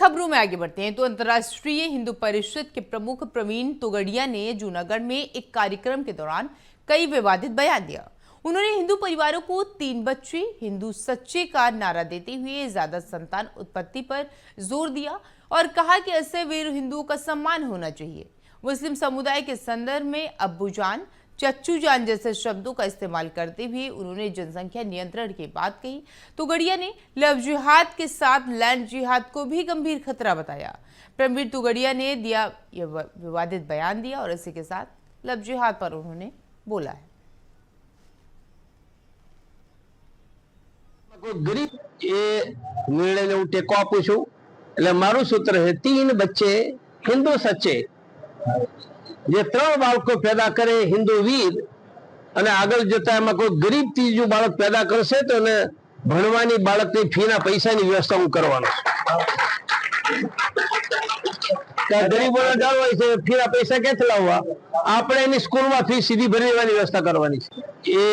खबरों में आगे बढ़ते हैं तो अंतर्राष्ट्रीय हिंदू परिषद के प्रमुख प्रवीण तोगड़िया ने जूनागढ़ में एक कार्यक्रम के दौरान कई विवादित बयान दिया। उन्होंने हिंदू परिवारों को 3 बच्चे हिंदू सच्चे का नारा देते हुए ज्यादा संतान उत्पत्ति पर जोर दिया और कहा कि ऐसे वीर हिंदुओं का सम्मान होना चाहिए। मुस्लिम समुदाय के संदर्भ में अब्बू जान, चच्चू जान जैसे शब्दों का इस्तेमाल करते हुए उन्होंने जनसंख्या नियंत्रण की बात कही। तोगड़िया ने लव जिहाद के साथ लैंड जिहाद को भी गंभीर खतरा बताया। प्रवीण तोगड़िया ने दिया यह विवादित बयान दिया और इसी के साथ लव जिहाद पर उन्होंने बोला है। गरीब ये निर्णय ने टेको आपू छू એટલે મારું સૂત્ર છે 3 બચ્ચે હિન્દુ સચ્ચે જે 3 બાળકો પેદા કરે હિન્દુ વીર અને આગળ જતા એમાં કોઈ ગરીબ ત્રીજું બાળક પેદા કરશે તો એને ભણવાની બાળકની ફીના પૈસાની વ્યવસ્થા હું કરવાનો છું। ગરીબોને ડર હોય છે ફીના પૈસા ક્યાંથી લાવવા, આપણે એની સ્કૂલમાં ફી સીધી ભરી દેવાની વ્યવસ્થા કરવાની છે। એ